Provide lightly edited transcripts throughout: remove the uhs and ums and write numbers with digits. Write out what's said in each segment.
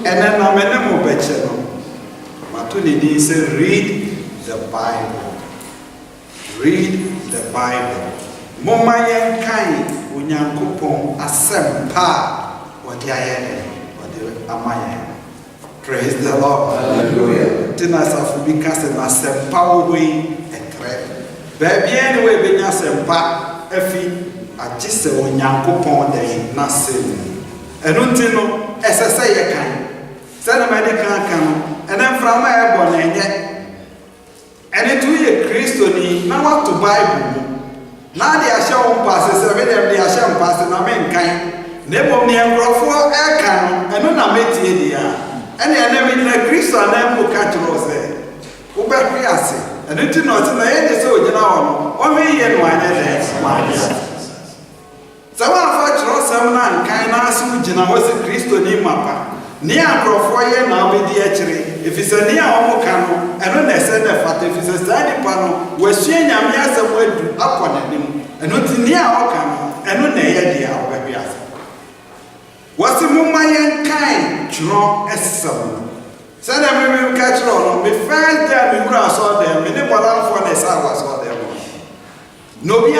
And then I'm a better. Matulidi said, read the Bible. Read the Bible. Moma yankai unyankopon asempa wadi ayene wadi amaye. Praise the Lord. Hallelujah. Tina safu because na asempa we etre. Baby anyway benya asempa efi agise unyankopon dey na sem. Enunti no esese ye kan. Sana medical kan and then from my born and it we Christo ni na what to Bible. Now they are showing passes, they are showing passes, and I mean kind. Never me and Grofo air can, and no mate here. And they are never in a Christo and then will catch Rose. Uber and it not in the end, so you know, only in one so I thought some man kind of Sujina was a Christo name mappa. Near Grofo now with the actually. If it's a near Omokano, and when they send a fat, if it's a standing panel, we're seeing a mere somewhere up on him, and not near Okano, and no near the hour. What's the Mumayan kind? Chron as some. Send them catch on, me find them, we saw them, many for the hours or them. No, be a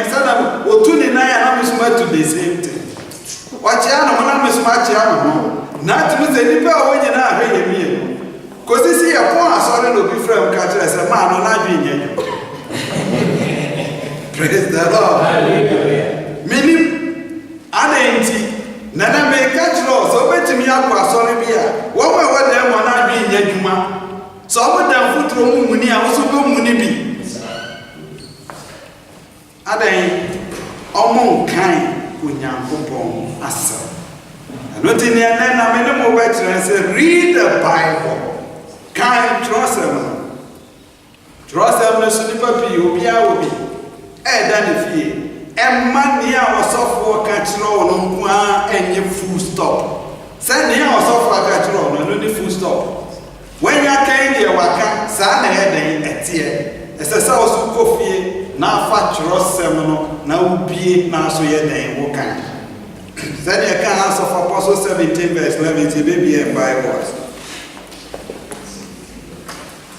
send them, or 29 hours to the same thing. Watch out, when I'm a smart young. Not with any power when you're not ready me. Because this is a point, sorry to be from catcher as a man on not being. Praise the Lord. Hallelujah. Meaning, Adenti, Nana may catch law, so wait to me up for sorry beer. One way what them will not be in Yajuma. So I would them foot through Muni, I also go Munibi. Adenti, Omon kind, Kunyan Asa. Not in the end, I'm in a more better and say, read the Bible. Can't trust them. Trust them, no super you be out with me. Then if ye, and money our software catch law no one and your full stop. Send the hour software catch law no the full stop. When you came here, Waka, San head at here. As a source of coffee, now fat trust seminal, now be now so your name, what kind. Then you can answer for Apostle 17 verse 11, baby and Bible.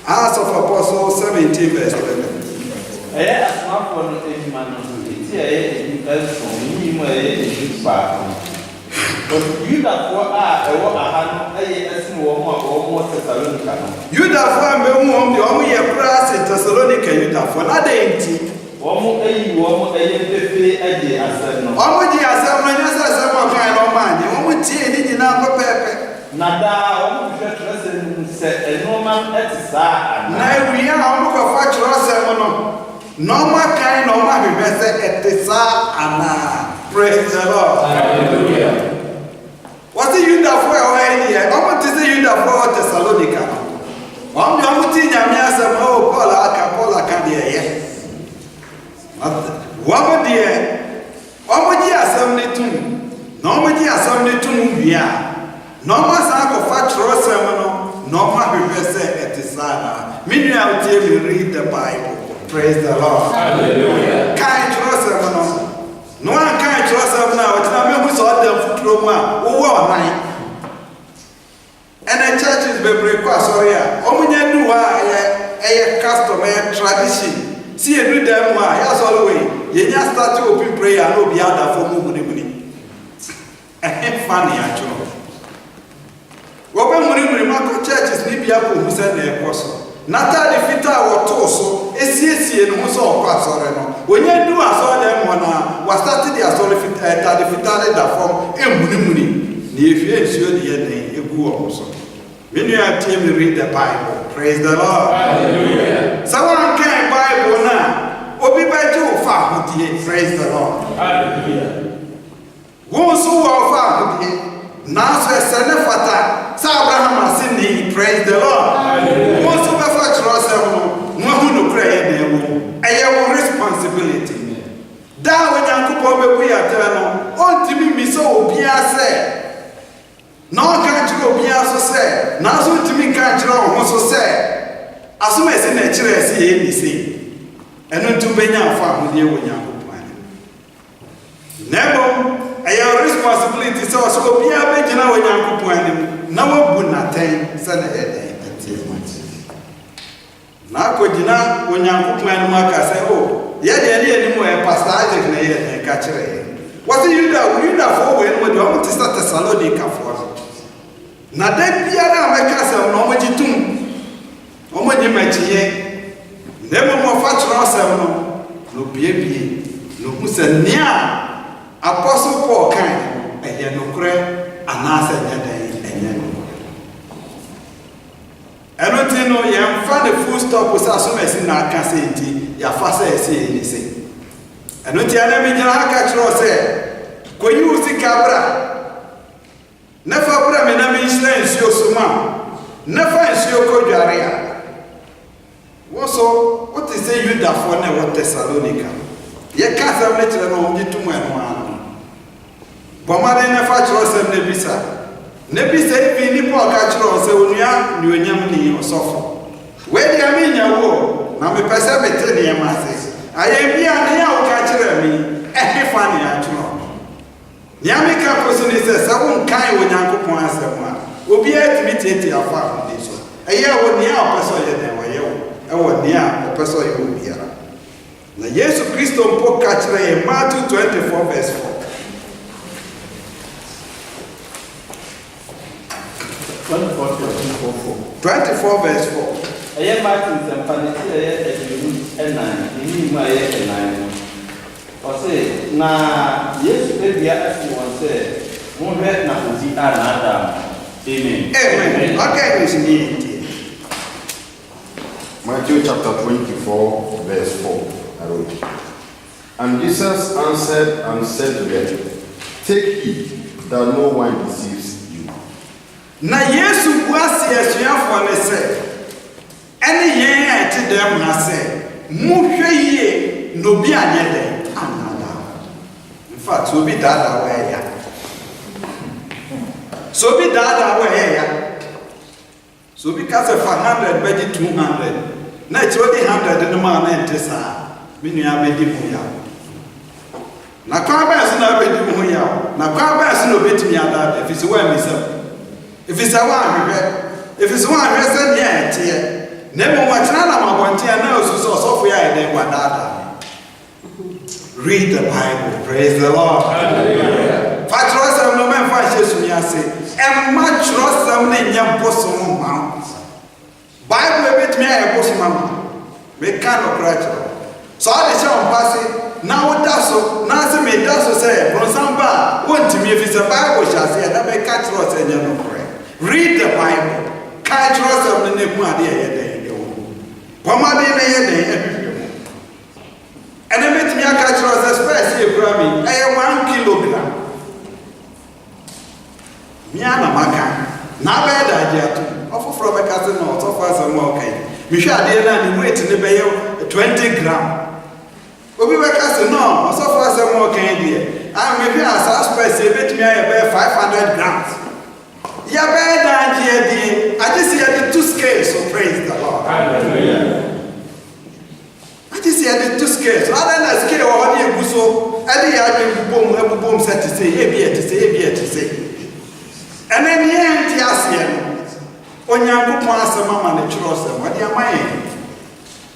Answer for Apostle 17 verse 11. As one for the man of the tea, from me, but you that for you that for me, the only a brass in Thessalonica, you that for not the Omo pepe ade asem no. Omo di asem no nyasa asem o kan no man. Omo tie ni nyina ko pepe. Na da omo hwetwese se enoma etisa. Na wi a omo ko fa twese no. No ma kan no ma hwese etisa ana. Praise the Lord. Hallelujah. What do you da for o here? Omo ti say you da for Thessalonica. Omo ti nyame asem o Paul aka de What dear? What dear assembly to? No, my dear assembly to we are. No more sack of fat rosemano, no more reverse at the sana. Meaning I'll tell you read the Bible. Praise the Lord. Hallelujah. Kind rosemano. No one kind rosemano. It's not me who saw them foot roma. Oh, mine. And the church is very request. Sorry, only do a custom, a tradition. See a do them why, as always. You just start to open prayer and no be out for money. And funny actually. Open money, Marco churches need be able to send the apostle. Nata the fitter or torso, SCC and Musso or Passoreno. When you do a asɔre ɛtade fitaa ne da fam emunimuni na efie nsuo de yɛ den egu wɔn so me nua tie me read the Bible. Praise the Lord. Hallelujah. Someone can Bible na obi ba ju fa hodie. Praise the Lord. Hallelujah. Wo so wo fa hodie na so esene fata sa Abraham asini. Praise the Lord. Hallelujah. Wo so ba fa chro se ho no hu no kra ye na ewo eye wo responsibility da wo nyankopo be ku ya tara no ontimi mi so obi ase na o ka chiro obi aso se na so ontimi ka chiro ho so se asoma ese na chiro ese ye ni se eno ntu benya afa ahode wo nyankopo ani nebo eye responsibility so obi abegina wo nyankopo ani na wo bu na ten se na ye den na akɔgyina onyankopɔn anim aka sɛ o yɛde ɛne anim wɔ pastor Isaac na yɛ ka kyerɛ yɛ wɔte yudafoɔ wɔ anim deɛ ɔmo te sɛ Tesalonikafoɔ na da biara a mɛka sɛ na ɔmo gye tom ɔmo nye makyiyɛ na mmom ɔfa kyerɛ ɔsɛm no na obiebie na ohu sɛ nea Apostle Paul kan ɛyɛ nokorɛ anaasɛ ɛnyɛ dɛn ɛnyɛ no Everything no yam fa the full stop was as soon na aka say nti ya fa say ni say eno ti ana me jira aka chiro say ko yu sika bra na fa bra me na me nhyira nsuo so ma na fa nsuo ko dware a wo so what is say Yuda for na what Thessalonica ye ka sa me chira no ngi tumu eno ano bomade na fa chiro say na bisa Nebi say bi ni Paul ka chiro say onua ni onyam ni osofo we dia me nyawo na me pese bete ne ma say aye bia ne ya wo ka chiro mi fa ne ya chiro nya me ka ko so ni say sa won kan wo nyankopon asem a obi atimi tete afa de so aye wo ne ya opeso ye den wo ye wo e wo ne ya opeso ye wo biara na Yesu Kristo mpo ka chiro ye Matthew 24 verse 4 24 verse 4. Aye Martin Sampaniti aye edwinu enan ni mu aye enan. O se na Yesu bebia asi won se mo hwe na ozi anada. Amen. Amen. Okay, listen here. Matthew chapter 24 verse 4. I wrote. And Jesus answered and said to them, take heed that no one deceives you. Na Yesu buasi asuafo ne se ene yen a ti dem na se mu hwe yie no bi anye den anada. In fact, so bi dada wa ya. So bi dada wa ya. So bi ka se 500 be di 200. Na ti odi 100 no ma na ntesa. Mi nua be di mu ya. Na kwa ba so na be di mu ya. Na kwa ba so no betimi ada efisi wa mi se if it's a one, if it's one, reason yet, never watch none of my one tear now, so Sophia, then what other. Read the Bible, praise the Lord. Fatros and no man fashes me, I say, and much trust them in your bosom mountains. Bible bit me a bosom mamma, make kind of crash. So I shall pass it. Now what does so? Nancy may does say, from some bar, want to me if it's a Bible, shall say, and I may catch us and you pray. Read the Bible. Catch us of the name of the day. Pomade na ye den and I met me a catch us express here Grammy. I 1 kilogram. Miana maka. Na beda dia to. Ofo from a cousin or so far some more okay. Me sha dey na ni weight ni be 20 gram. Obi we cousin no, so far some more okay there. I me be as express e bet me a 500 grams. Ya beda dia di. I just see the 2 scales, so praise the Lord. Hallelujah. I just see the 2 scales. Rather than scale or the buso, any other boom set to say, to say. And then the end, yes, when you put one mama and trust them, what your mind?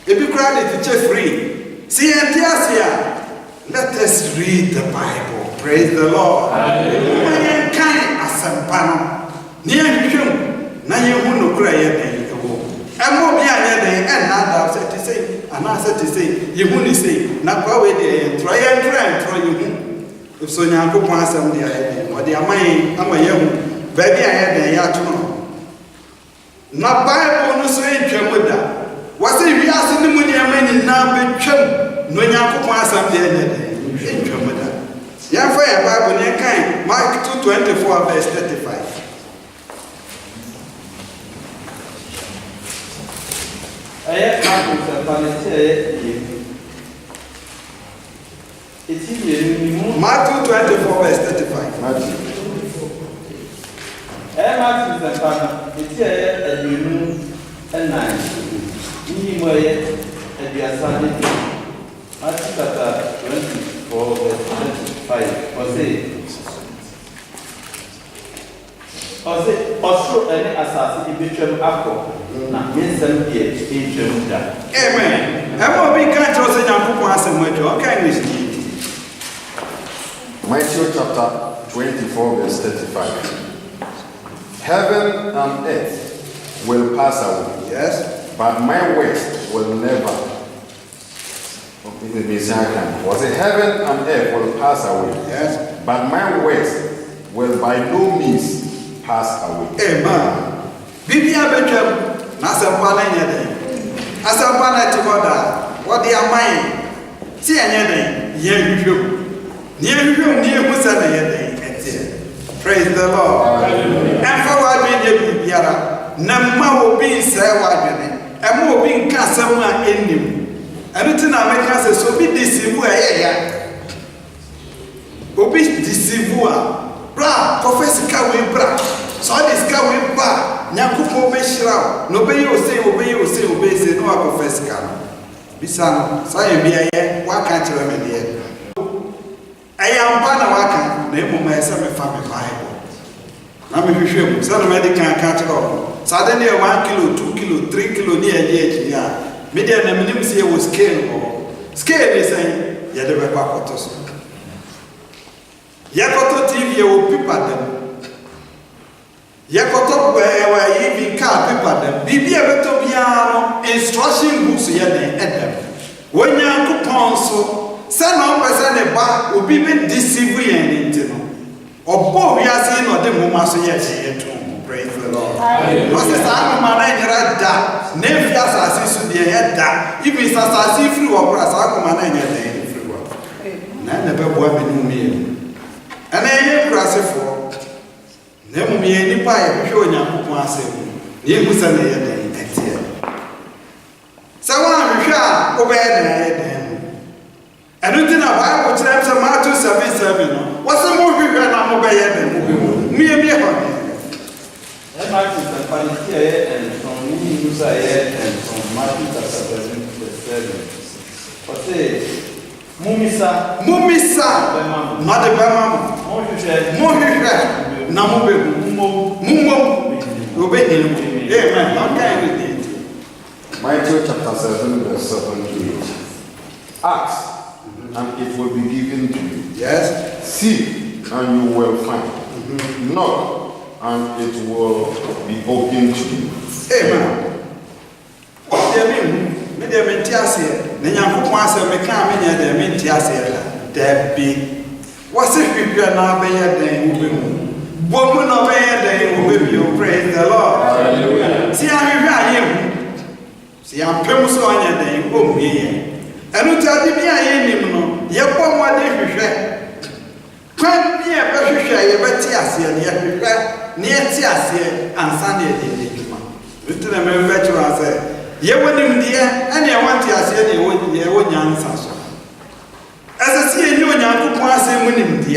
If you credit to free, see and let us read the Bible. Praise the Lord. Hallelujah. Kind as a near you, na you no cry again. And more be another, and not said to say, and I said to say, you wouldn't say, not go away there, try and try you. so nyankopɔn asɛm de ayɛ ɔde aman ama yɛhu baabi a yɛde yɛato no na Bible no so ntwam da wɔsɛ wiase ne mu nneɛma nyinaa bɛtwam no nyankopɔn asɛm de ayɛ ntwam da yɛmfa yɛ Bible ne kan Mark 2:24 verse 35 Matthew 24 verse 35. Matthew Zapana, it's a new and nine. You were at the Asani. Matthew chapter 24 verse 35. Also, any assassin in the apple. Now, yes, and yes, amen. I will be kind to say, I'm going to ask him, okay, Matthew chapter 24, verse 35. Heaven and earth will pass away. Yes. But my words will never. Was it heaven and earth will pass away? Yes. But my words will by no means pass away. Amen. Bibia betwam na asɛmpa na nyɛ den. Asɛmpa na te hɔ da. Wɔde aman. Ti nyɛ den. Yɛ hwehwɛm. Ni hwehwɛm ni ehu sɛ na yɛ den. Ɛte. Praise the Lord. Ɛmfa wadwe de bibiara. Na ma obi nsɛ wadwe. Ɛma obi nka asɛm a ɛnnim. Ɛno ti na meka sɛ so bi deceive ɛyɛ ya. Obi deceive a bra professor we bra. So this guy we ba nyankopɔn bɛhyira no bɛyɛ ose no akɔfɛ sika no bisa no saa yɛ bia yɛ waka kyerɛ me deɛ ɛyɛ ampa na waka na mmom ɛyɛ sɛ mefa me Bible na mehwehwɛ mu sɛ no mɛde kan ka kyerɛ ɔ saa de ne yɛ 1 kilo 2 kilo 3 kilo ne yɛde akyiri a medeɛ na menim sɛ yɛwɔ scale hɔ scale ne sɛn yɛde bɛkɔ akɔtɔ so yɛkɔtɔ TV yɛwɔ pipa dam Yakoto where even car paper them. Bibi beto piano instruction books yet them. When you coupon so send on person a bar will be deceive and intino. Or both we are seeing or the mumma so yet praise the Lord. Because the time man da name as to be a head da if it's as free or press I command any free work. None never boy me. And I am grassy for. Nemu mi nipa ye hwe onyankopon asem ne egusa na ye den etie sa wa hwe a obeye den ye den enu ti na Bible kire am Matthew 7:7 no wose mo hwe na mo beye den mo mi e ho Matthew chapter 7 and from Musa and from Matthew chapter 7:7 wose mumisa na de bema mo hwe na mo be mummo obey amen not kind of thing. Matthew chapter 7 verse 7 to 8. Ask and it will be given to you. Yes. Seek and you will find. Knock and it will be open to you. Amen. Me de me tiase na nyankopon asem me ka me nya de me tiase da bi wase hwehwe na be ye den wo be mu bomu no be ye den wo be bi praise the Lord. Hallelujah. Si ahwehwe aye hu si ampem so anya den wo mu ye enu tade bi aye nim no ye bom wa de hwehwe kwan bi e be hwehwe ye be tiase ne ye hwehwe ne ye tiase ansa ne ye de djuma bituna me be chwa se ye wonim de ene e want tiase ne ye wo nyansa so asasi enyi onyankopon asem nim de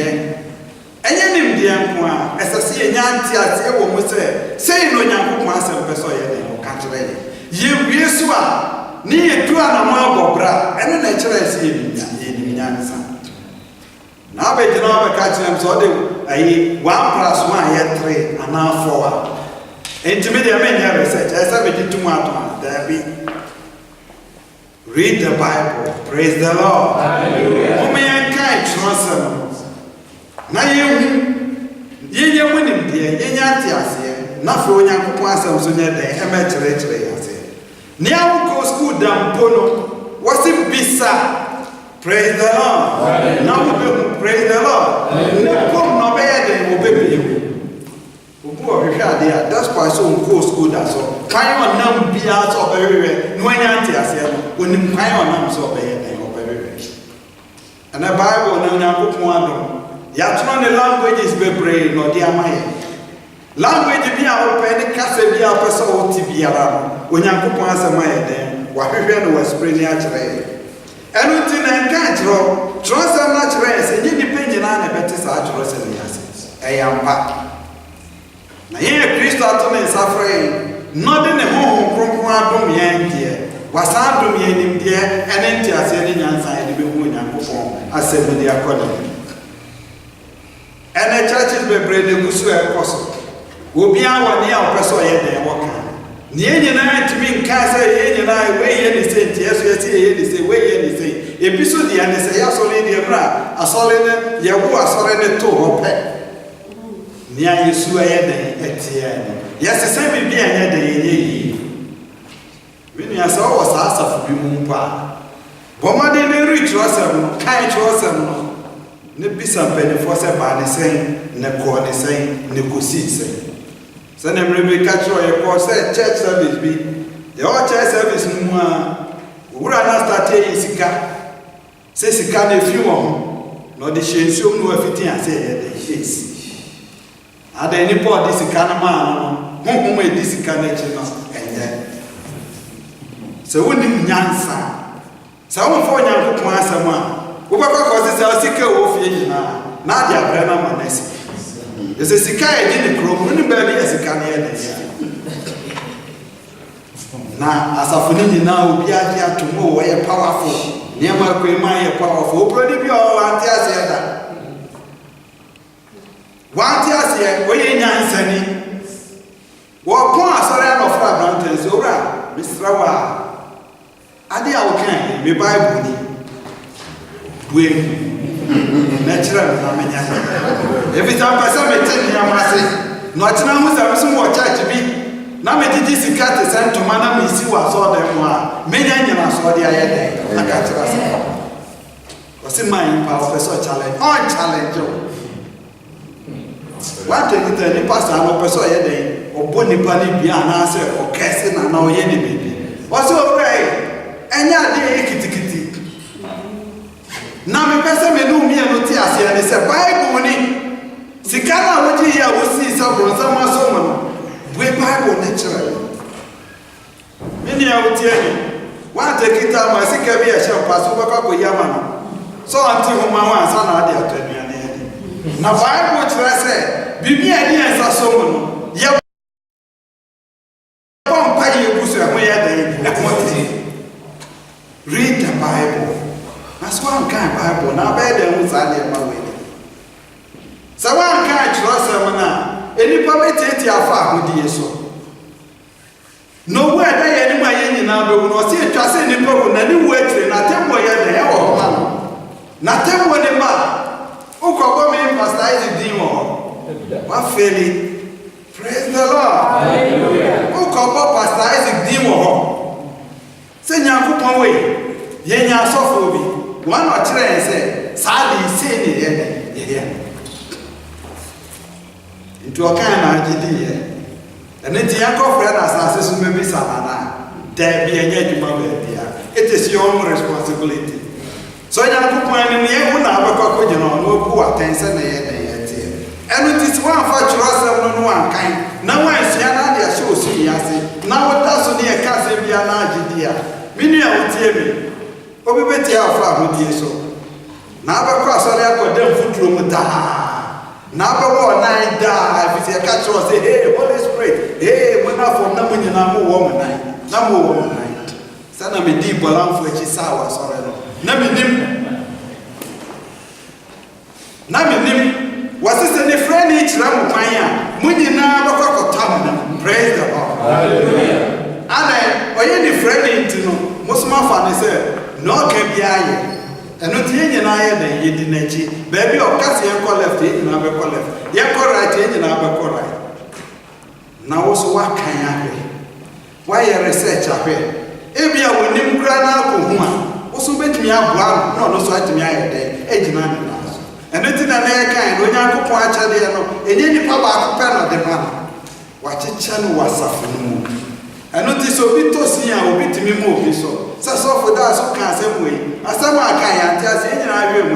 enye nim de nko a asasi enya tiase wo mu se sei no onyankopon asem peso ye de o ka kire ye wiesu a ne ye tu ana ma agobra ene na kire se ye nim nyansa na be jina ba ka kire so de ayi 1 + 1 ye 3 ana 4 Intimidate me never research. I said we did too much. Read the Bible. Praise the Lord. Hallelujah. Oh, man, can't trust him. Now you win him, dear. You can't see. Not for when you pass them so near the amateur. Near go school down Pono. What's it bizarre? Praise the Lord. Now we praise the Lord. No better than obey. That's why so go school that so. Kind on them be out of everywhere. No auntie as when you kind on them so everywhere. And the Bible now put one. Yatron the language is bebre no dear my. Language be our penny castle be our person or TB when you put answer my then. What we was spring actually. Anything and can't draw. Trust them not race and you depend on a better such process. Yes, I am back. Na here Christ atomen suffering not in the home from dom yen dear was dom yen dear and enti ase ni nyansa ni be hu nyankopon asem de akoda and the churches be brede gusu e koso obi awo ne a opeso ye den woka ne nyina timi nka se ye nyina we ye ni se tie so ye se ye ni se we ye ni se ebiso dia ne se ya so le de bra asole ne ye wo asore ne to hope Nia Yesu ayede etie yes say me bia nya de ye we ni asa o sa asafo bi mu mpa bomade ne reach wasam kai chosam no ne bisa mpani fo se ba ne sen ne ko ne sen ne ko si sen se ne mrebe ka chro ye ko se church service bi ye o church service no mu a wura na start ye sika se sika ne fi wo no de hyensom no afiti ase ye de hyensi ada ni po di sika na ma no honhom e di sika na chi no enye se woni nyansa se wo fo nyankopon asem a wo ba ko se sika wo fie nyina na dia bra na ma nesi ese sika e di ni krom ni ba bi sika na ye na asafo ni nyina obi agi atomo wo ye powerful ni ma ko ma ye powerful obrodi bi o anti ase da Wanti asiye oye nyansani wo pon asore no fra branten so ora misrawa ade a wo kan me bible ni we natural na menya every time person me tell me amase no tina mu sa so wo church bi na me didi sikate santo mana me si wa so da mu a menya nyina so de ayede akatira sa o se man pa professor challenge on challenge What take it any pastor no person ye den obo nipa ni bia na ase o kese na na o ye ni bibi o se o pray enya de kitikiti na me pese me no mi no ti ase ne se bible ni sikana wo ji ya wo si sa bronza ma so mo we bible naturally mini ya wo ti ani what take it am asika bi e she pass wo ba ko yama no so anti ho ma wa sa na ade atani na bible try say bibi adi ensa so mo no ye pom pa ye busu e ho ye dan e ko ti read the bible that's why I'm kind bible na ba dem mu sa de ma we sa wa kan tro se mo na enipa beteti afa ahodi yeso no we da ye ni ma ye nyina be wo no se twa se nipa wo na ni wo atire na tembo ye de ye wo ma no na tembo ni ma uko me pastor is din wo wa feli praise the Lord hallelujah uko pastor is din wo se nyankopon we ye nya sofo bi wa no kire se sa di se ni ye nti o kan na agidi ye ene ti yakọ friend asase so me bi sanana de bi enye djuma be dia it is your own responsibility. So nyankopon ni ye hu na abekọ ko gina no ku atense na ye tie enu ti one fa churosem no ankan na wan sia na dia so osi yase na wota so ne ye ka se bia na agidi a minu ya wotie mi obi beti afa hodie so na abekọ asore akodem futuro mu ta na abewo nine da if you catch us say hey Holy Spirit hey when I from na munyina mo wo mo nine na mo wo mo nine sana me di bolan fu echi sawa asore no na me nim wasise ne friend ni chira mo kwan a munyina bakwakotam na praise the Lord hallelujah ana oye ni friend nti no musuma fa ne say no ka bia ye eno tie nyina ye na ye di nachi baby o kase ye ko left ye na be ko left ye ko right ye nyina be ko right na wo so wa kan ahwe wa ye research ahwe e bia wonim kura na ko hu a also bet me up one, no, so at me, age man. And it's in an air kind, when I go watch a day, and any papa pen of the man. Watch a channel was suffering. And notice so bit to see and will be to me more. So for that, so can't same way. As some I can't tell any idea,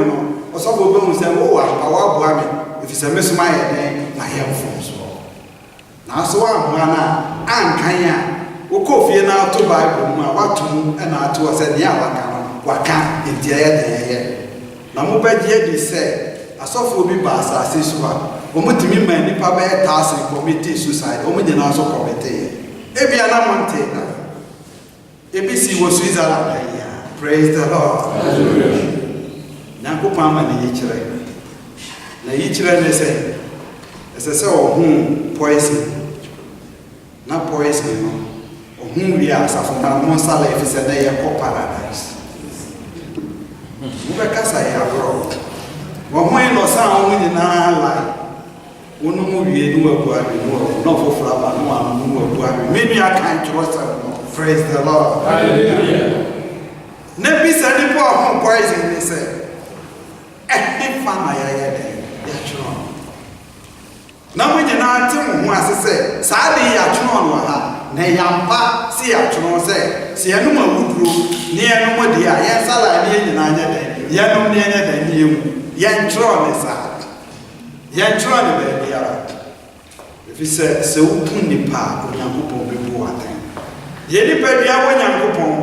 or some will say, oh, our if it's a miss my name, my young folks. Now, so I'm Kanya, who coffee now to Bible, what to and I to us at the hour, what can't in the air. Na mo ba die say asofo bi ba asase so a o mo timi man nipa ba task committee suicide o mo nyina so committee e bia na monte na e bi si wo Switzerland ya praise the Lord hallelujah na ko pa ma ni yikire na yikire ne say ese o hu poison na poison no o hu wi asafo ma mo sala e fi se na ye ko paradise Mubekasa ya bro. Wọ́n lọ sáwọn ohun nyinaa láì. Wọ́n mú wie ní wọ́n bu àbí ní wọ́n náà fọ́fọ́ àbá ní wọ́n mú wọ́n bu àbí. Mímí aka ìtúrọ̀ sẹ́wọ̀n. Praise the Lord. Hallelujah. N'ebi sẹ́ nípa ọ̀hún poison ní sẹ́. Ẹ̀hín fa na yẹ dẹ̀ yẹ twẹ́rọ̀. Na wọ́n nyinaa ti mú hu asesẹ́. Sáà de yẹ twẹ́rọ̀ wọ̀ ha. Na yampa si yẹ twẹ́rọ̀ sẹ́. Si ẹnu ma wuduro. Ni ẹnu mo di a yẹn sálà ni yẹn nyinaa nyẹ dẹ̀. Yẹn nom ni yẹn nyẹ dẹ̀ ni yẹn mu. Yẹn twẹ́rọ̀ ni sáà. Yẹn twẹ́rọ̀ ni bẹ́ẹ̀ bi ara. Efi sɛ wopun nipa a Onyankopɔn bɛbu atɛn. Yɛ nipadua wɔ Nyankopɔn.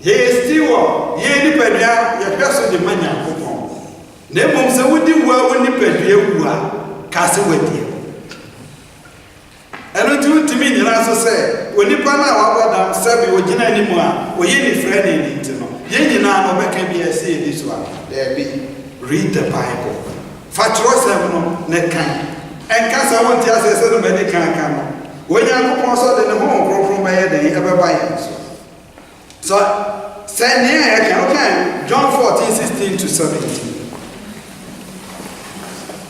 Yɛyɛ stiwɔ. Yɛ nipadua yɛhwɛ so de ma Nyankopɔn. Na mmom sɛ wodi wu a wo nipadua wu a ka sɛ wadie. Ɛno nti wontumi nyina so sɛ onipa no a wabɔ dam sɛbe ogyina anim a ɔyɛ ne frɛ ne ni nti no yɛn nyinaa no ɔbɛka bi ɛsɛ yɛdi so a daabi read the Bible. Fa kyerɛwsɛm no ne kan. Ɛnka sɛ wonte asɛ sɛ no bɛde kan ka no Onyankopɔn sɛ de ne ho nkronkron bɛyɛ den ɛbɛba yɛn so sɛ nea yɛka wokan John 14:16-17.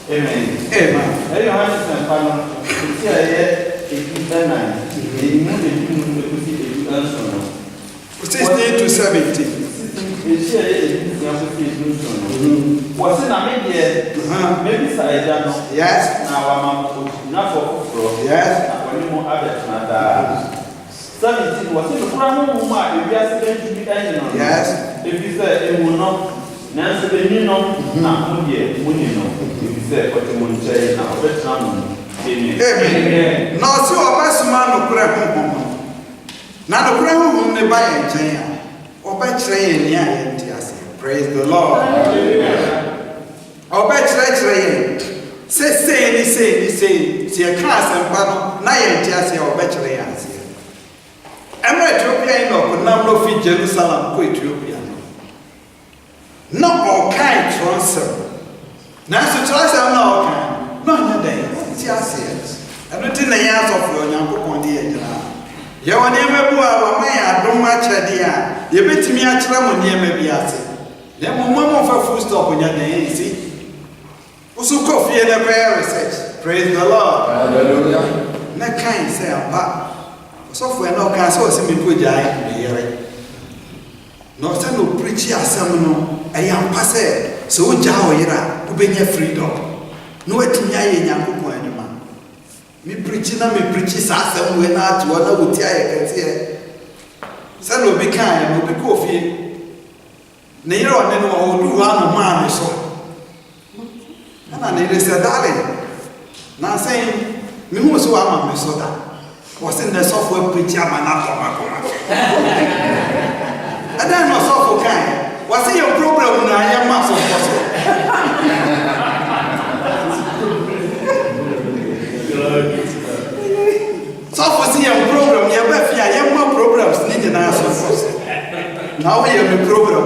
Amen. Amen. Ẹ̀yọ̀ hàn ní sẹ̀ǹpá náà, èsì ẹ̀yẹ èdè ẹ̀nà èyí mú èdè mú èkúsí èdè ẹ̀nsọ̀ náà. 16-17. Èsì ẹ̀yẹ èdè ẹ̀kúsí èdè ẹ̀nsọ̀ náà. Wọ́n sì náà méjì ẹ̀ mẹ́bí sa ẹ̀dá náà. Yes. Na wà máa kó náà fọ̀ fúfurọ̀. Yes. Àwọn onímọ̀ abẹ̀ tún dáa. 17 wọ́n sì lùkúrá mú mú a èbí asẹ́lẹ̀ ju bí ẹ̀yìn náà. Yes. Ebi sẹ́ ewu náà. Nanso ẹni náà na mú yẹ mú nì náà. Sɛ ɔte mo nkyɛn na ɔbɛtena mo amen. Amen. Na ɔsi ɔbɛsoma nokorɛ honhom. Na nokorɛ honhom ne ba yɛn nkyɛn a ɔbɛkyerɛ yɛn ni a yɛn ti ase. Praise the Lord. Ɔbɛkyerɛkyerɛ yɛn sei ni sɛ yɛka asɛmpa no na yɛn ti ase a ɔbɛkyerɛ yɛn ase. Ɛmɛ Ethiopia yi na ɔkɔnam no fi Jerusalem kɔ Ethiopia no. Na ɔkae kyerɛ nsɛm. Nanso kyerɛsɛm na ɔka na ɔnyɛ dɛn ti aseɛ ɛno nti na yɛn asɔfo Onyankopɔn de yɛ gyina yɛwɔ nneɛma bi a wɔma yɛ adom akyerɛdeɛ a yɛbɛtumi akyerɛ mo nneɛma bi ase na mmom mfa full stop nyɛ dɛn si woso kɔ fie na bɛyɛ research. Praise the Lord. Hallelujah. Na kan sɛ ampa ɔsɔfo yɛ na ɔka sɛ ɔsɛ mepɔ gyae meyere na ɔsɛ na ɔpirikyi asɛm no ɛyɛ ampa sɛ wogyaa wo yere a wobɛnya freedom na watumi ayɛ Nyankopɔn adwuma. Mepirikyi na mepirikyi saa asɛm wei na atoɔ na wɔti ayɛ kɛseɛ sɛ na obi kaeɛ na obi kɔɔ fie ne yere ɔne no ɔwɔdu hɔ ano maa me so ɛna ne yere sɛ darling na sɛn mehu sɛ wama me so da wɔse nnɛ sɔfo apirikyi ama no atɔmakɔma ɛdɛn na ɔsɔfo kaeɛ wɔse yɛ program na ayɛ ma so nkɔ so sɔfo si yɛn program yɛbɛ fi a yɛma programs ne nyinaa so nkɔ so na woyɛ me program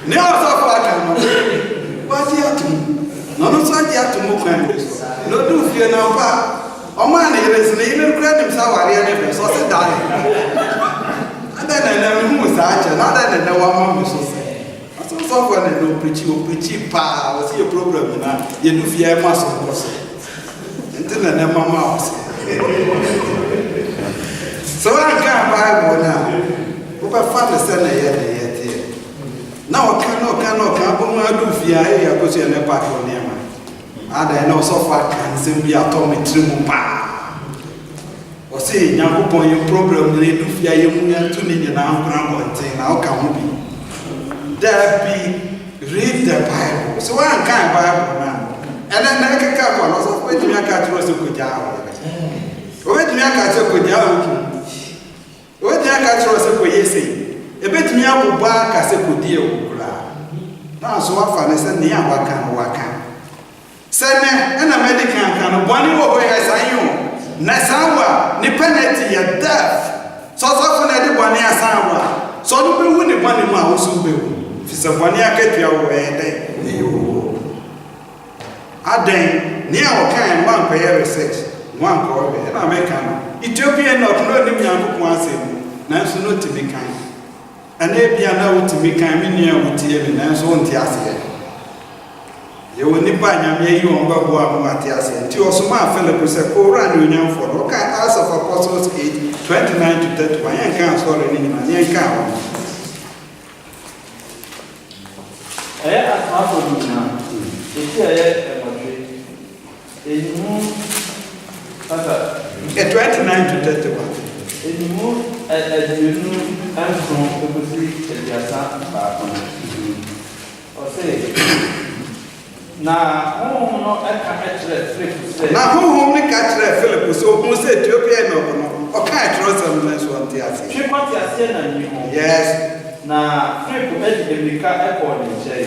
ne ɔsɔfo aka no wagye atom na ɔno nso agye atom kwan na ɔdu fie na mpa ɔmaa ne yere sɛ ne yere kura nim sɛ awareɛ ne bɛ so ɔse dae ada na ɛnam hu saa kyɛ na ada na ɛnɛ wama me so sɛ ɔsɔfo na ɛnɛ ɔpirikyi paa ɔse yɛ program na yɛdu fie ɛma so nkɔ so nti na ɛnɛ mama ɔse So I can't buy one now. But father said, yet. Now I cannot do fear here because you're never on near me. And I know so far can simply atomic trimumpa. Or say, young upon your problem, they do fear you to need an arm thing. How can we be? There be read the Bible. So I can't Bible now. And then I can come on. So wait till I catch Rosa Kujawa. Wait till I catch a Kujawa. Wait till I catch Rosa Kuyesi. A bit me up with back as a good deal. Now, so often I said, near Waka. Send an American can one way as I know. Nasawa, Nipeneti, a death. So often I did one year Sawa. So don't be winning one in my house. If it's a 1 year get your way, I then near kind one pair research, one call, and American. Ethiopian not learning young once in, Nancy not to be kind. And they be allowed to be coming near with you and so on. You will nip by you on Babu Matias and two or some Philip was a co-run union for okay, as of Apostles 8, 29 to 31. I can't sorry in my count. I asked for you now. It's a 29 to 31. Any more as you know, I'm from the city of or say, now, no, I can't actually now, who only catch that Philip so who said Ethiopian or can't trust them as one theatre. She wants to send a new home. Yes. Now, Philip educated airport in Jay.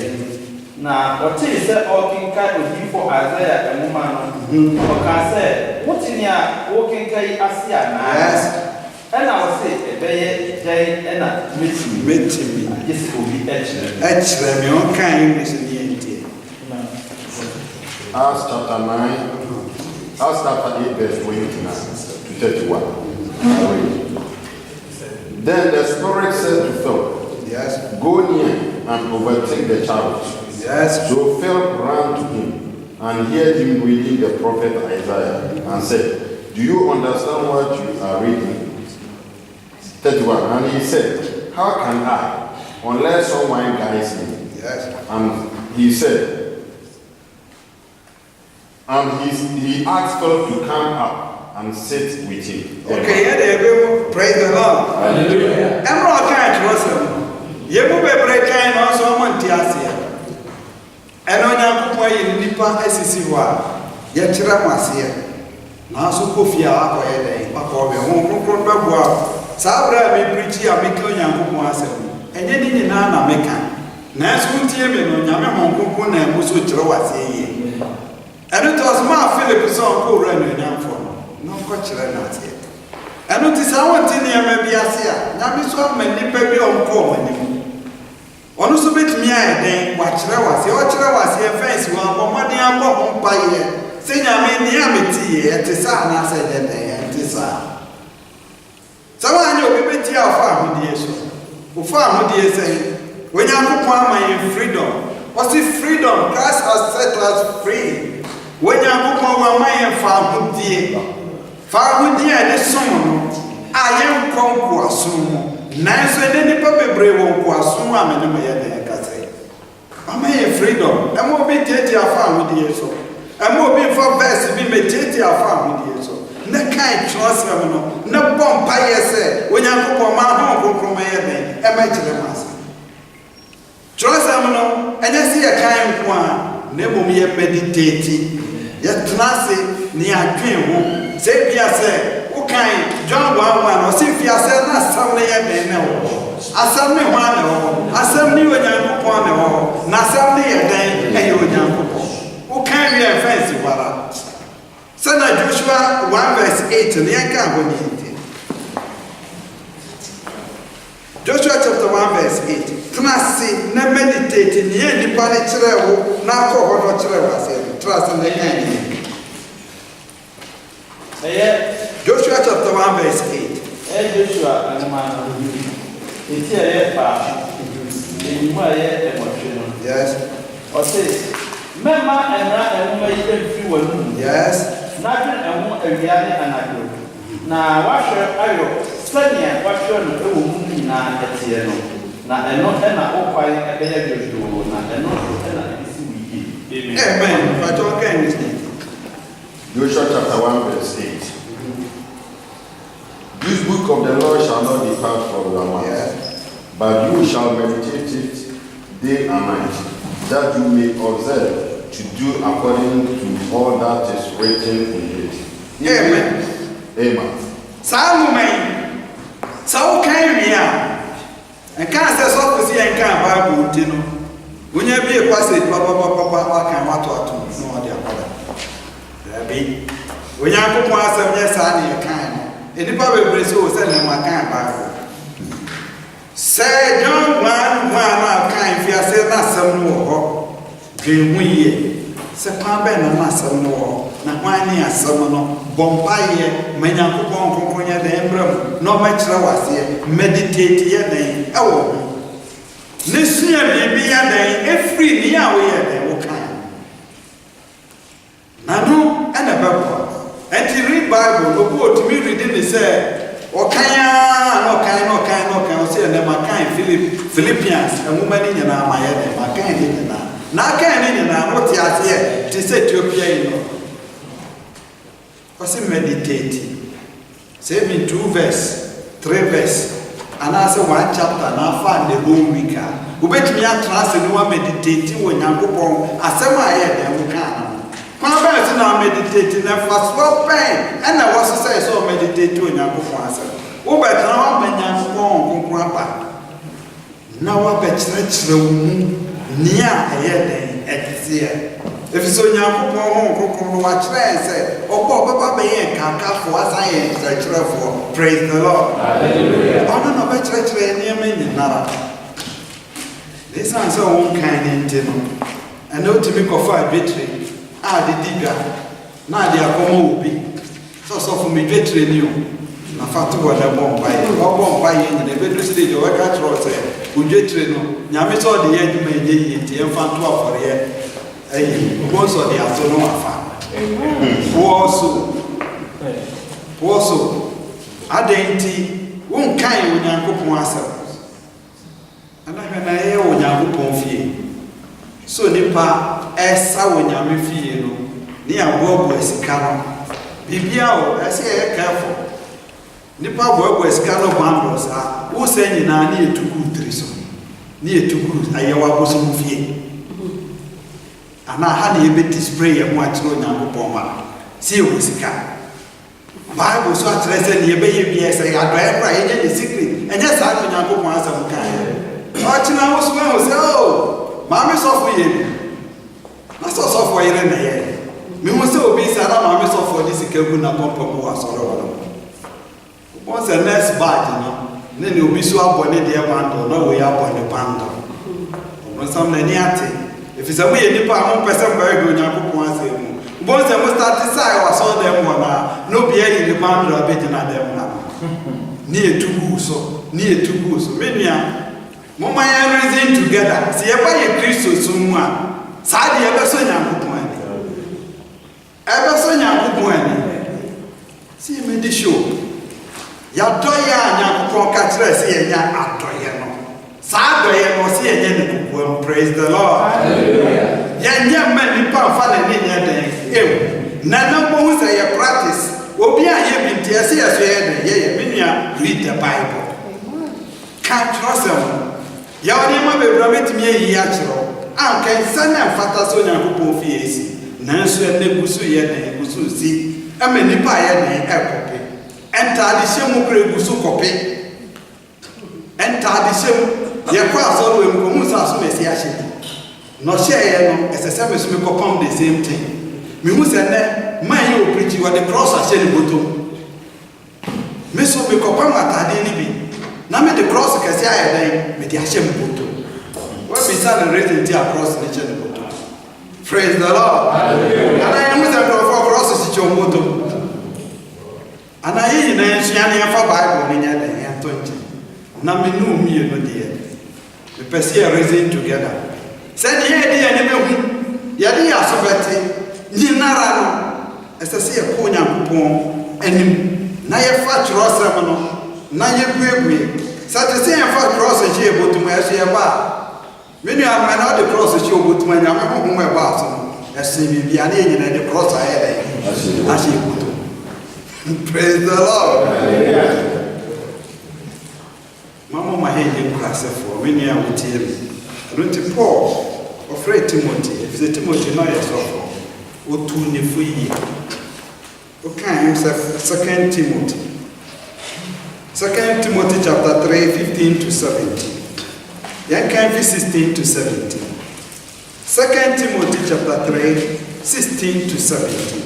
Now, what is that walking cat with you for Isaiah and woman? Or can say, what's in your walking cat? Yes. And I will say, a bay, and a meeting me. This will be excellent. Your kind is in the end. Acts chapter 9, Acts chapter 8, verse 29 to 31. Then the Spirit said to Philip, yes, go near and overtake the chariot. Yes. So Philip ran to him and heard him reading the prophet Isaiah and said, do you understand what you are reading? 31. And he said, how can I, unless someone guides me? Yes. And he said, and he asked Philip to come up and sit with him. Okay, yeah, praise the Lord. Hallelujah. I'm not kind to us. You will be breaking also on Tiasia. And on your point in Nipa SCCY, yet Chiramasia. Now, so Kofia, or a home, Sabra may preach a make young woman, and yet in an American. Nas would tear me on Yamam Kukun and Musu was a and it was my Philip song who ran in for no culture not yet. And it is our tinea maybe as here. Namiso many baby on common. On so bit me, then watch was here face one for money and bomb by here. Say, I mean, Yamity at the sun, I said, and this are. Someone you'll be better farm with the who farm with the say, when you have freedom, what's the freedom? Christ has set us free. When you have my farm with the and summer, I am conquer nice and any puppy brave or soon I'm in the Catholic. I may have freedom, and more be dirty farm with the so. And more be for best to be meditated farm with the so. Ne kind trust them no bomb pie say when you go my home from my head and my children trust them no and you see a kind one never me meditate yet nasi ni adwen ho say bia say who kind John 1:1 or see bia say na sam na ye den na ho asam ne ho na ho asam ni onyankopon na ho na asam ne ye den e ye onyankopon who kind we offense wara. Sana Joshua 1 verse 8 and the Joshua chapter 1 verse 8. Trust na meditate in the end panic travel na ko hono travel trust in the kind. Joshua chapter 1 verse 8. Joshua and man it's here pa in my emotion. Yes. Or say Mema and Rana free one. Yes. Nothing and won't a reality and I do. Now, wash your sɛnea wahwɛ no ɛwɔ mu nyinaa ɛteɛ no na ɛno ɛna ɔkwan ɛbɛyɛ dwodwo na ɛno nso ɛna ɛsi wo yie. Amen. But okay, Joshua chapter 1 verse 8. This book of the law shall not depart from your mouth, but you shall meditate it day and night, that you may observe to do according to all that is written in it. Amen. Amen. Salome, so can we and can't say so to see and can't Bible, you know. When you be a passage, Papa, can what to no idea. When you have to answer, yes, I can. And the Bible will send them a kind Bible. Say, John, one kind, if you say that some more, dream we say, Pamben and Massa more, not one near some Bombay, Menakupon, Componia, the emblem, no much was here, meditate here, they, oh. This year may be a day, every year we are there, what kind. Nano and a pepper. And to read Bible, the book to me reading the say, no kind, say, and my kind Philippians, a woman in my head, my kind in now can in what you are here to say to your piano. What's meditating? Say me 2 verse, 3 verse, and answer 1 chapter, and I find the whole week. Who bet me a trust and one meditating when you go I say my head, and we can. I'm now meditating and fast well pain, and I was to say so meditate to your answer. Oh, but now I'm now I bet church near a year at here. If so, young watch there and say, oh, Papa, can't for us. I am church for praise the Lord. I don't know about church near me. This answer won't kind in I know to make a fire victory. The digger. Now they are come be. So for me, victory new. Na fatu wa da bomb by. Or bomb by in the bedroom stage. Or I can't trust it. We get to know. Yami saw the end may day it. And found 12 for the year. Most of the afternoon affair. Also, Adenti won't kind when you go ourselves. And I can hear when you go fee. So nipa esa when you fee no. Ni abobo esikano. Bibia o ese careful. Nipa abobo esikano bambos ah. Wo say nyina na etuku triso. Ni etuku ayewa boso mu fie. Ana ha na ebe display e mo atiro nyankopon ma. Si e wosika. Bible so atrese ni ebe ye bia say adoye pra ye the secret. Enye sa no nyankopon asam kan. O tina wo so ho say oh, mama so for ye. Na so for ye na ye. Me mo say obi say na mama so for this ikagu na pompo wo asoro wo. Once the next batch no. Ne ni obi so abone de bando na we abone bando. No some na ni ate. If it's a way nipa am person very good nyankopon asem. Bon say mo start say wa so dem wona no be e ni bando abegina dem na. Ni etugu so me nua mo man ya reason together. See e ba ye Kristo so mu a sa de e be so nyankopon ani. E be so nyankopon ani. See me di show. Ya doya nyankopon ka kire se ye nya adoye no. Sa doye no se ye nya ne kukuam. Praise the Lord. Hallelujah. Ya nya man nipa fa na ne nya den. Na na mo say ye practice. Obi a ye bi tie se ye so ye den. Ye me nua read the Bible. Can't trust them. Ya woni ma be bra metimi yi a kiro. An kan sana mfata so nyankopon fi esi. Nanso ene gusu ye den gusu si. Ama nipa ye den ekope. Enta de shemu kure gusu kope. Enta de shemu ye kwa so we mkomu sa so mesi a she. No share no esese me so me kopam the same thing. Me hu se ne man ye o preach with the cross a she ni bottom. Me so me kopam atade ni bi. Na me the cross kese aye den me di a she me bottom. What be sad reason ti across the she ni bottom. Praise the Lord. Hallelujah. And I am with the cross is your bottom. And I ain't answering for Bible in the Antonji. Na me no me no dear. The person reason together. Said ye dear never yadi asobeti ni narano as I say a ponya kupon and na ye fa chro no na yɛbuebue sɛ te sɛ yɛmfa cross akyi ɛbɔtum ɛso yɛba a me nua ama na ɔde cross akyi ɔbɔtum a nyame honhom ɛbaa so no ɛsen biribia ne yɛnyina de cross ayɛ dɛ ahyɛ ɛbɔtum. Praise the Lord. Mama ma hɛ nyɛ nkurasɛfoɔ me nua a wotie me ɛno nti Paul ɔfrɛ Timothy ɛfisɛ Timothy na ɔyɛ sɔfo ɔtu ne fo yie ɔkaa him sɛ 2 Timothy 2 Timothy chapter 3 15 to 17 yɛnkan fi 16 to 17 2 Timothy chapter 3 16 to 17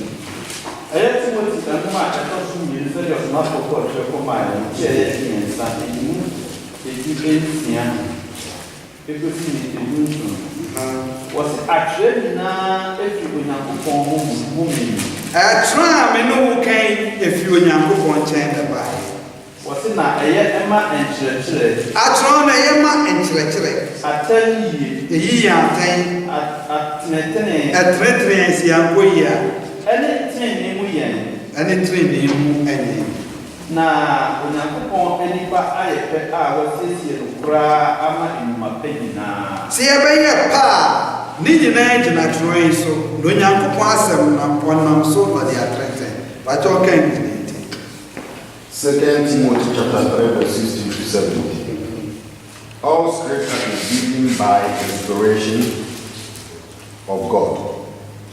ɛyɛ Timothy ɛnoma a ɛtɔ so mmienu sɛ yɛ ɔsoma kɔkɔ ɔhwɛ kɔma a ɛnkyɛ ɛyɛ mmiɛnsa ɛmu ɛdi nsia ɛkɔsi ne ɛdu nson wɔsɛ atwerɛ nyinaa ɛfiri Onyankopɔn ho mmienu ɛtwerɛ a me ne wo kan ɛfiri Onyankopɔn nkyɛn na baeɛ wɔsɛ na ɛyɛ ɛma nkyerɛkyerɛ atwerɛ na ɛyɛ ma nkyerɛkyerɛ atɛn yie ɛyi yɛ atɛn atenetene ɛtenetene asiankɔ yi a ɛne tenene mu yɛn ɛne tenene mu ɛne na Onyankopɔn anipa ayɛ pɛ a wɔsiesie no koraa ama nnwuma pɛ nyinaa sɛ yɛbɛyɛ pa a ne nyinaa gyina twerɛ yi so na Onyankopɔn asɛm na ɔnam so na de atrɛtɛn bakyɛ ɔka nkyini 2 Timothy chapter 3 verse 16 to 17. All scripture is given by inspiration of God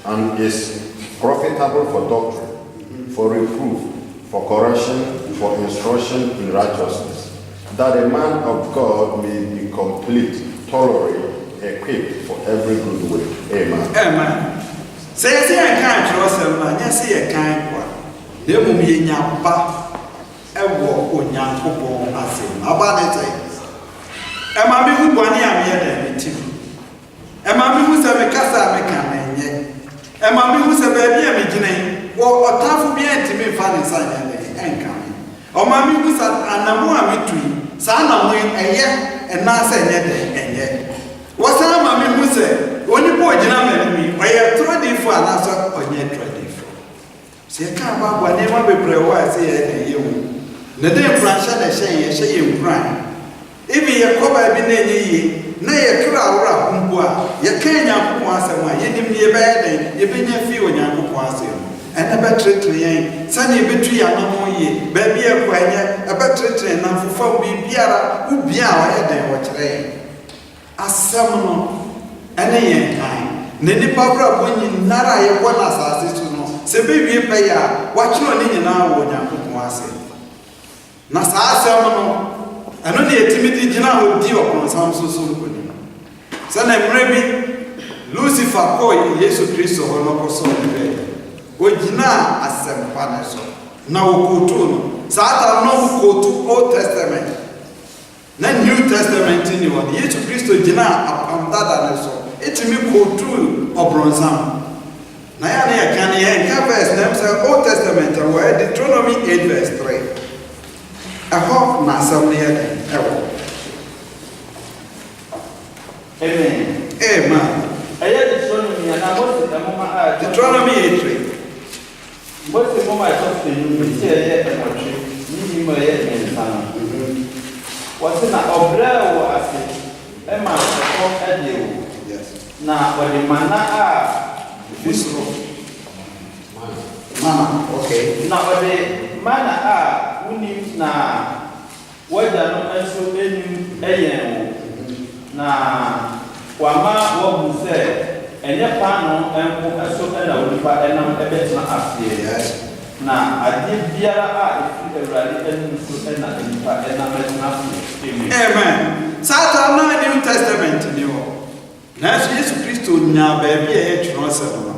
and is profitable for doctrine, for reproof, for correction, for instruction in righteousness, that a man of God may be complete, thoroughly equipped for every good work. Amen. Amen. Sɛ yɛsɛ yɛnka atwerɛsɛm no a nyɛ sɛ yɛkan kwa na mmom yɛnya ba ɛwɔ Onyankopɔn asɛm aba ne sɛ ɛma me hu bɔne a meyɛ dɛ metim ɛma me hu sɛ mekasa a meka na ɛnyɛ ɛma me hu sɛ baabi a megyina yi wɔ ɔtamfo bi antimi mfa ne nsa nyɛ dɛ ɛnka me ɔma me hu sɛ anamo a metu yi saa anamo ɛyɛ ɛnaasɛ ɛnyɛ dɛ ɛnyɛ wɔsan ma me hu sɛ onipa ogyina m'anim yi ɔyɛ torɔdifo anaasɛ ɔnyɛ torɔdifo sɛ yɛka ababoa nneɛma bebree wɔ a sɛ yɛyɛ dɛ yɛ wu na de nkuranhyɛ na hyɛ yɛ nkuran ebi yɛkɔ baabi na ɛnyɛ yie na yɛkora aworo a mpo a yɛka Nyankopɔn asɛm a yɛnim ne yɛbɛyɛ dɛn yɛbɛnya fii Onyankopɔn asɛm ɛna bɛtenetene yɛn sɛnea yɛbɛtu yɛ anamo yie baabi ɛkɔ ɛnyɛ ɛbɛtenetene nam fofa biribiara wobia a ɔyɛ dɛn wɔkyerɛ yɛn asɛm no ɛne yɛn kan na nipa brabɔ nyinara a yɛbɔ no asase so no sɛ bɛwie pɛyɛ a wakyerɛ ne nyinaa wɔ Onyankopɔn asɛm na saa asɛm no ɛno ne yɛtumi de gyina hɔ di ɔkɔnsam so nkonim sɛ na mmerɛ bi Lucifer kɔɔ Yesu Kristo hɔ no kɔsɔ ne bɛɛ ɔgyinaa asɛmpa ne so na wɔkɔɔtu no saa ta no wɔkɔɔtu Old Testament na New Testament ni hɔ no Yesu Kristo gyinaa apam dada ne so ɛtumi kɔɔtu ɔbrɔnsam na yɛ ne yɛka ne yɛnka verse na sɛ Old Testament a wɔyɛ Deuteronomy 8 verse 3 ɛhɔ na asɛm no yɛ dɛn ɛwɔ amen amen ɛyɛ Deuteronomy a na Mose ɛmoma a Deuteronomy 8:3 Mose moma a ɛtɔ so enum sɛ ɛyɛ ɛnɔtwe ne nim a ɛyɛ mmiɛnsa no wɔse na ɔbrɛ wɔ ase ɛma ɛkɔ ɛde wo na wɔde mana a Fusro mana okay na wɔde mana a wonim na wɔagya no nso anim ɛyɛn wo na wama wɔbu sɛ ɛnyɛ paano ɛnko ɛso ɛna onipa ɛnam ɛbɛtena aseɛ na adeɛ biara a ɛfiri Awurade anim so ɛna onipa ɛnam ɛtena aseɛ amen saa ta na New Testament ni hɔ nanso Yesu Kristo nya baabi a yɛ twerɛ sɛ no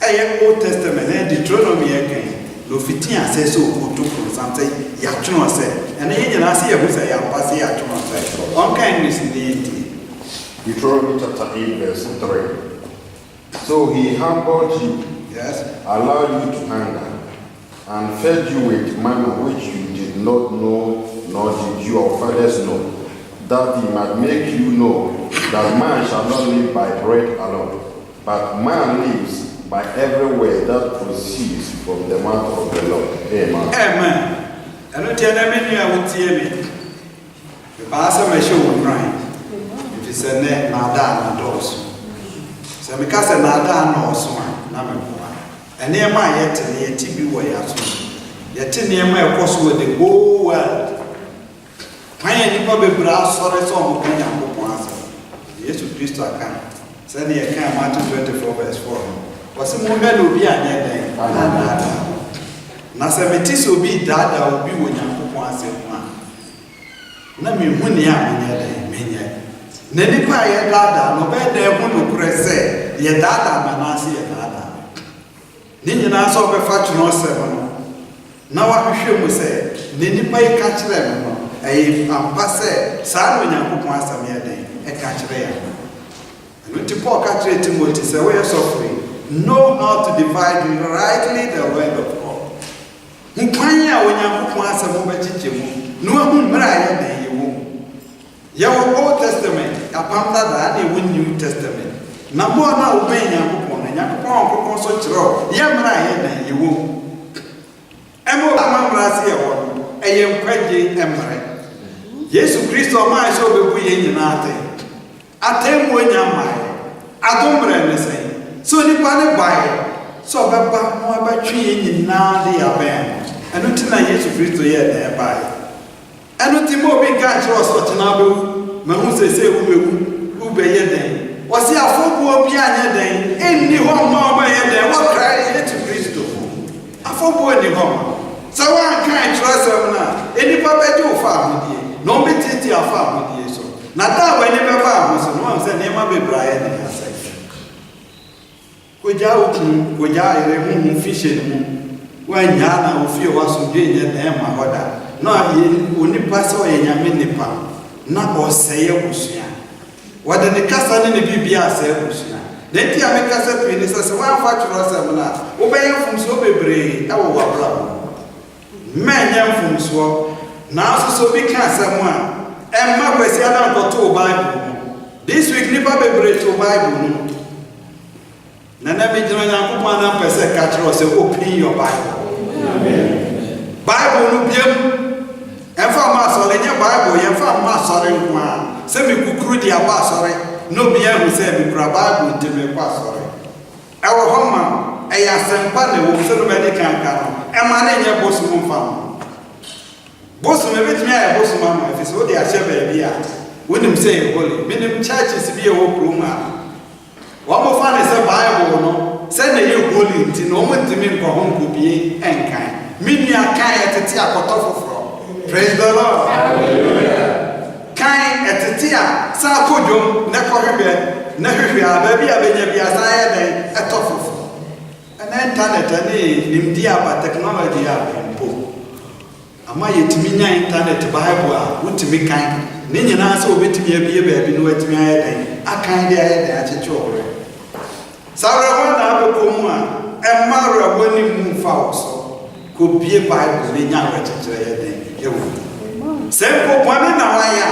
ɛyɛ Old Testament ɛyɛ Deuteronomy yɛ kan na ofiti asɛ sɛ ɔkɔto kɔnsam sɛ yɛatwerɛ sɛ ɛna yɛn nyinaa sɛ yɛho sɛ yɛampa sɛ yɛatwerɛ sɛ ɔnka English ne yɛntie Deuteronomy chapter 8 verse 3. So he humbled you, yes allowed you to hunger, and fed you with manna which you did not know, nor did your fathers know, that he might make you know that man shall not live by bread alone, but man lives by every word that proceeds from the mouth of the Lord. Amen. amen ɛno tie na me nua wotie me ba sɛ me hye wo nran if sɛ ne na ada na dɔɔso sɛ me ka sɛ na ada na ɔso a na me boa ɛnneɛma a yɛte ne yɛte bi wɔ yɛ aso yɛte nneɛma ɛkɔ so wɔ the whole world kwan yɛ nipa bebree asɔre sɛ ɔmo ka Nyankopɔn asɛm Yesu Kristo aka sɛne yɛka Matthew 24 verse 4 wɔsɛ mohwɛ na obi anyɛ dɛn anaadaa na sɛ mete sɛ obi daadaa obi wɔ Nyankopɔn asɛm mu a na mehu ne a menyɛ dɛn menyɛ na nipa a yɛdaadaa no ɔbɛyɛ dɛn ho nokorɛ sɛ yɛdaadaa ma naase yɛdaadaa ne nyinaa sɛ ɔbɛfa Twerɛsɛm no na wahwehwɛ mu sɛ ne nipa yi ka kyerɛ me no ɛyɛ ampa sɛ saa no Nyankopɔn asɛm yɛ dɛn ɛka kyerɛ yɛn ɛno nti Paul ka kyerɛ Timothy sɛ woyɛ sɔfo know how to divide rightly the word of God. Nkwan a Onyankopɔn asɛm wobɛkyekye mu na wahu mmerɛ a yɛ dɛn yɛwɔ mu yɛwɔ Old Testament apam dadaa na ɛwɔ New Testament na mo no a wobɛn Nyankopɔn no Nyankopɔn ɔnkɔkɔ so kyerɛ yɛ mmerɛ a yɛ dɛn yɛwɔ mu ɛma ɔma mmerɛ ase yɛwɔ no ɛyɛ nkwagye mmerɛ Yesu Kristo ɔmaa sɛ ɔbɛbu yɛn nyinaa atɛn mu anya mmaeɛ adom mmerɛ ne sɛn so nipa ne baeɛ sɛ ɔbɛba na wabɛtwe yɛn nyinaa de yɛabɛn ɛno nti na Yesu Kristo yɛ dɛn baeɛ ɛno nti ma obi nka kyerɛ ɔsɛ ɔkyena wobɛwu mahu sɛ sɛ wobɛwu wobɛyɛ dɛn wɔse afɔbuo bi anyɛ dɛn ɛnni hɔ ma ɔbɛyɛ dɛn wɔkra Yesu Kristo afɔbuo nni hɔ ma sɛ woanka Twerɛsɛm no a nnipa bɛgye wo fa ahodie na ɔmbɛtiti afa ahodie so na da w'ani bɛba aho so na wɔn sɛ nneɛma bebree ayɛ ne asɛ kogya okun kogya ayere huhu fihyɛ ne mu wanyaa na ofie wasomdwe nyɛ dɛn ma hɔ da na onipa sɛ ɔyɛ Nyame nipa na ɔsɛe abusua wɔde ne kasa ne ne bibia asɛe abusua na nti a mekasa pii ne sɛ woamfa Twerɛsɛm no a wobɛyɛ mfomsoɔ bebree ɛwɔ w'abrabɔ mmɛnyɛ mfomsoɔ nanso sɛ obi ka asɛm a ɛmma kwasi ada nkɔtoo Bible no this week nipa bebree too Bible no Nana Mijina Nyankopɔn na mpɛ sɛ ka kyerɛ sɛ open your Bible. Bible no biam ɛmfa ma asɔre nyɛ Bible yɛmfa ma asɔre nko a sɛ me kukuru de aba asɔre no bia hu sɛ me kura Bible nti me kɔ asɔre ɛwɔ hɔ ma ɛyɛ asɛmpa na ɛwɔ sɛ no bɛde kanka no ɛma ne nyɛ bosom mfa no bosom ebɛtumi ayɛ bosom ama ɛfiri sɛ wode ahyɛ baabi a wonim sɛ yɛ holy menim churches bi ɛwɔ kurom a wɔn fa ne sɛ Bible no sɛ na yɛ holy nti na wɔn ntumi nkɔ ho nkobie nkan minua kan ɛtete akɔtɔ foforɔ praise the Lord kan ɛtete a saa kodwom na kɔhwehwɛ na hwehwɛ a baabi a bɛnya bi asa yɛ dɛn ɛtɔ foforɔ ɛna internet ne nimdi aba technology a mpo ama yɛtumi nya internet Bible a wotumi kan ne nyinaa sɛ wobɛtumi abie baabi na watumi ayɛ dɛn akan de ayɛ dɛn akyekye wɔ Sawra na abɛkɔ mu a ɛmma awurabɔ ne mu mfa wo so kɔbie Bible ne nya awerɛkyekyerɛ yɛ dɛn ɛwɔ sɛ mpɔpɔne na wayɛ a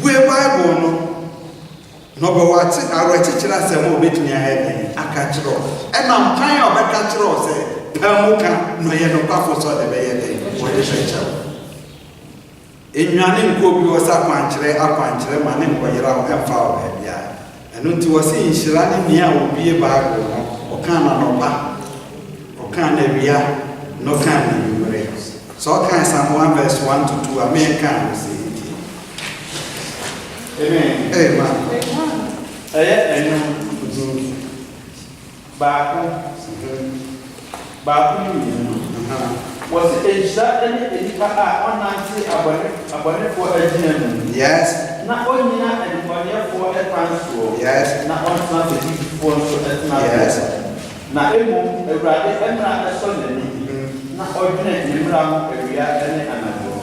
bue Bible no na ɔbɛwɔ awerɛkyekyerɛ asɛm a wobɛtumi ayɛ dɛn aka kyerɛ ɛna mpan a ɔbɛka kyerɛ wo sɛ paa mu ka na ɔyɛ nokwafo sɛ ɔde bɛyɛ dɛn wɔde bɛkyɛ wo ɛnwane nkɔ bi wɔ sɛ akwankyerɛ ma ne nkɔyera wo ɛmfa wo baabi a ɛno nti wɔ sɛ nhyira ne nea a obie Bible no ɔkaa na nɔba ɔkaa na awia na ɔkaa na nwummerɛ sɛ ɔkaa Psalm 1 verse 1 to 2 a meɛkaa no sɛ Amen. Amen. Ɛyɛ ɛno baako ne mmienu wɔsɛ ɛnhyira ne nnipa a ɔnante abɔnefoɔ agyina mu Yes. na ɔnyina adebɔneɛfoɔ ɛkwan soɔ Yes. na ɔntena fɛdifoɔ nso ɛtena Yes. na mmom Awurade mmara ɛsɔ n'ani na ɔdwene ne mmara ho awia ne anadwo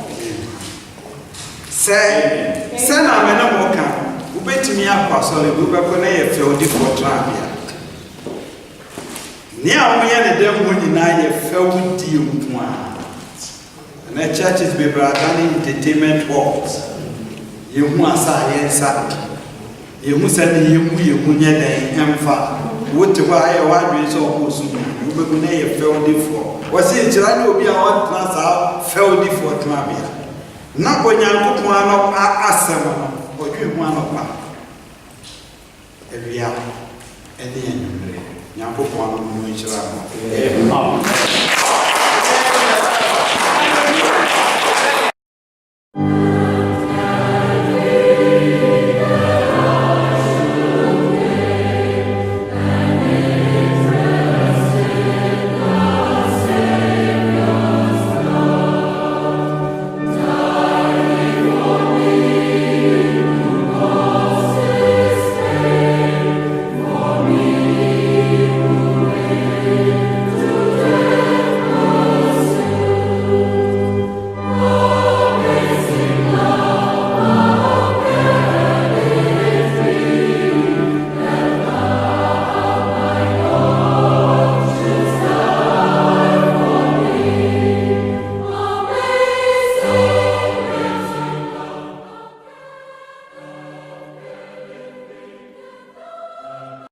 sɛ na me ne mo ka wobɛtumi akɔ asɔre bi wobɛkɔ na yɛ fɛwdifoɔ tenabea nea woyɛ ne dɛm hɔ nyinaa yɛ fɛwdie nko a na churches bebree adane entertainment halls yɛhu asa a yɛnsa yɛhu sɛ ne yɛhu nyɛ dɛn ɛmfa wote hɔ a ayɛ w'adwene sɛ ɔkɔ so wobɛgu na yɛ fɛwdifoɔ wɔsi nkyira ne obi a wɔntena saa fɛwdifoɔ tenabea na onyankopɔn ano asɛm no ɔdwe mu anɔpa awia ɛne anwummerɛ nyankopɔn ano mu nhyira no